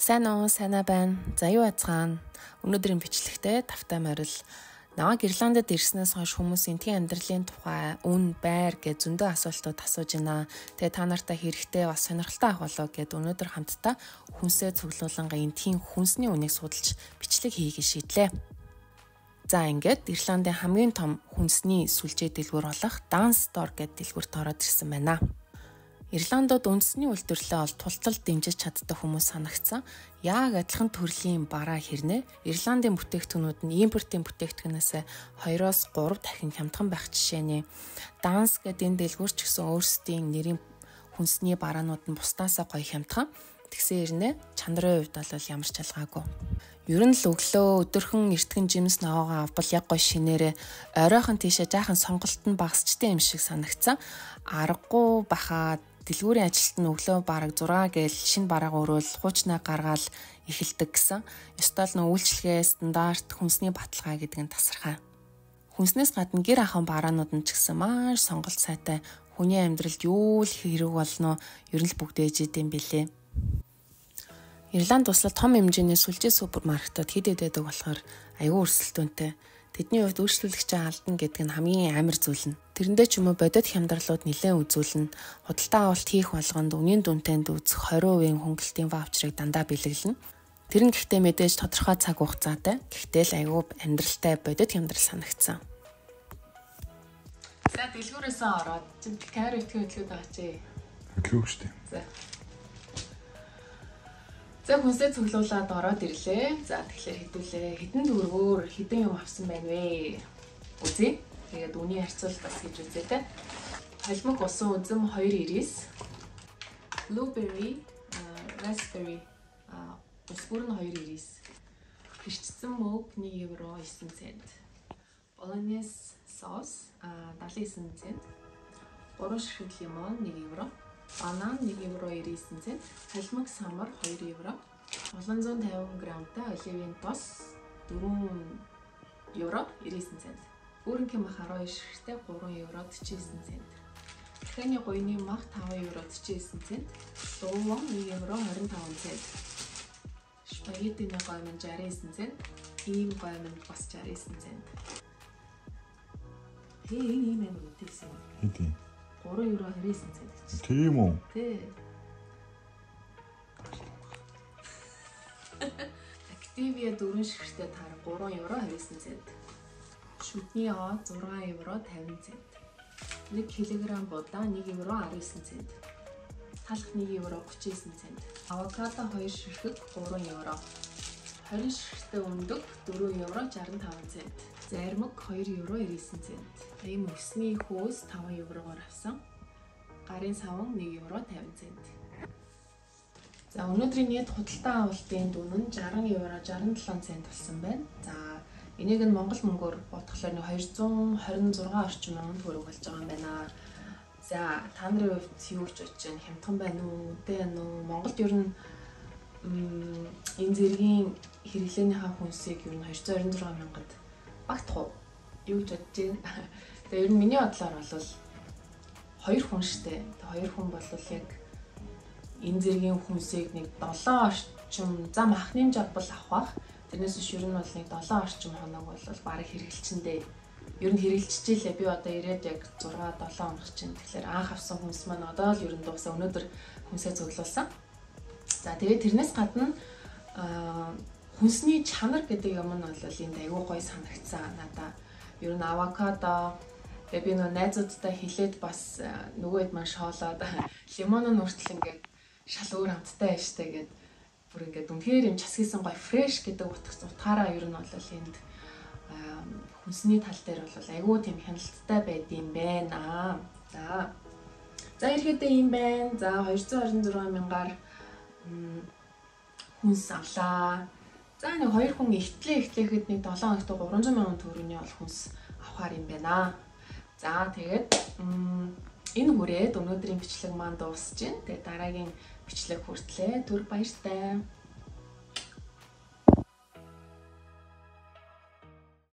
Сайн уу, сайнаа байна. За юу ацгаана. Өнөөдрийн бичлэгтээ тавтай морил. Намайг Ирландд ирснээс хойш хүмүүс энтхийн амьдралын тухай, үн, байр гэж зөндөө асуултууд асууж байна. Тэгээ та нартай хэрэгтэй бас сонирхолтой ах болоо гэд өнөөдөр хамтдаа хүнсээ цуглууланга энтхийн хүнсний үнийг судалж бичлэг хийгээ шийдлээ. За ингээд Ирландын хамгийн том хүнсний сүлжээ дэлгүүр болох Dunnes Store гэдэг дэлгүүрт ороод ирсэн байна. Ирландод үндэсний үйлдвэрлэлээ ол тултал дэмжиж чаддаг хүмүүс санагдсан. Яг адилхан төрлийн бараа хэрнээ Ирландын бүтээгдэхүүнүүд нь импортын бүтээгдэхүүнээс 2-3 дахин хямдхан байх жишээний Dunnes гэдэг энэ дэлгүүр ч гэсэн өөрсдийн нэрийн хүнсний бараанууд нь бусдаасаа гоё хямдхан. Тэгсэн хэрнээ чанарын хувьд бол ямар ч ялгаагүй. Ер нь л өглөө өдөрхөн эртгэн жимс ноогоо авбал яг гоё шинээрээ оройхон тийшээ жаахан сонголт нь багасчтай юм шиг санагдсан. Аргагүй бахаад дэлгүүрийн ажилт нь өглөө бараг 6 гээл шинэ бараага өрөөл хуучнаа гаргаал эхэлдэг гэсэн. Ёстой л үйлчлэгээ стандарт хүнсний баталгаа гэдэг нь тасархаа. Хүнснээс гадна гэр ахуйн бараанууд нь ч гэсэн маш сонголт сайтай. Хүний амьдралд юу л хэрэг болно ер нь л бүгд ээж идэм билээ. Ирланд туслал том хэмжээний сүлжээ супермаркетууд хэд байдаг болохоор аюул өрсөлдөөнтэй. Тэдний хувьд үйлчлүүлэгчийн алдан гэдэг нь хамгийн амар зүйл нь. Тэрэндээ ч юм уу бодит хямдралууд нэлээд үзүүлнэ. Худалдаа авалт хийх болгонд үнийн дүнтэнд үзэх 20% хөнгөлтийн ваучерыг дандаа бэлэглэнэ. Тэр нь гэхдээ мэдээж тодорхой цаг хугацаатай. Гэхдээ л аюул амьдралтай бодит хямдрал санагдсан. За дэлгүүрээс ороод камер итгэх хөдөлгөөд байгаа чи. Хөдлөв штеп. За хүнсээ цуглуулад ороод ирлээ. За тэгэхээр хэдүүлээ. Хэдэн төгрөгөөр хэдэн юм авсан байна вэ? Үзье. Тэгээд үний харьцуулт бас хийж үзье те. Холимог усан үзэм 2.90. Blueberry, raspberry усбүр нь 2.90. Хэрчсэн мөг 1 евро 9 цент. Bolognese sauce 79 цент. 3 ширхэг лимон 1 евро. Банан 1 евро 99 цент, халимаг самар 2 евро, 750 грамтай оливын тос 4 евро 99 цент. Өөрөнгийн мах 12 ширхэгтэй 3 евро 49 цент. Дахианы гуйны мах 5 евро 49 цент, дууван 1 евро 25 цент. Спагеттины гоймон 69 цент, ийм гоймон бас 69 цент. Ийм юм үтээсэн. Хэдий 3 евро 29 цент гэж. Тийм үү? Тий. Activia 4 ширхэгтэй тар 3 евро 29 цент. Шүдний оо 6 евро 50 цент. 1 кг будаа 1 евро 19 цент. Талх 1 евро 39 цент. Авокадо 2 ширхэг 3 евро. 20 ширхэгтэй өндөг 4 евро 65 цент. Зармаг 2 евро 99 цент. Ийм өсний хөөс 5 еврогоор авсан. Гарын саван 1 евро 50 цент. За өнөөдрийн нийт худалдаа авалтын дүн нь 60 евро 67 цент болсон байна. За энийг нь Монгол мөнгөөр бодглохоор 226 орчим мянган төгрөг болж байгаа юм байна. За та нарын хувьд юу гэж бодож байна? Хямдхан байна уу? Үдэ байна уу? Монголд ер нь энэ зэргийн хэрэглээнийхээ хүнсийг ер нь 226 мянгад багтах уу? Юу гэж бодож байна? Тэгээ ер нь миний бодлоор бол 2 хүн штэ. Тэгээ 2 хүн бол яг энэ зэргийн хүнсийг нэг 7 орчим зам ахны жавбал авах. Тэрнээс биш ер нь бол нэг 7 орчим хоног бол бараг хэрэгэлчэндээ. Ер нь хэрэгэлчихжээ лээ. Би одоо ирээд яг 6 7 хоног чинь. Тэгэхээр анх авсан хүнс маань одоо л ер нь дуусаа өнөөдөр хүнсээ цуглуулсан. За тэгээд тэрнээс гадна хүнсний чанар гэдэг юм нь бол энд аюу гой санагдсан надаа. Ер нь авокадо би найзуудтай хэлээд бас нөгөөд маань шоолоод лимон нь хүртэл ингээд шал өөр амттай байж таа гэд бүр ингээд үнэхээр юм часгийсэн гой фреш гэдэг утгаараа ер нь бол энд хүнсний тал дээр бол аюу тийм хяналттай байд юм байна. За ирэхдээ юм байна. За 226 мянгаар хүнс авлаа. За нэг 2 хүн ихтлээхэд нэг 7 хоногт 300 мянган төгрөгийн ол хүнс авахар юм байна. За тэгээд энэ хүрээд өнөөдрийн бичлэг маань дуусж байна. Тэгээд дараагийн бичлэг хүртлээ түр баяртай.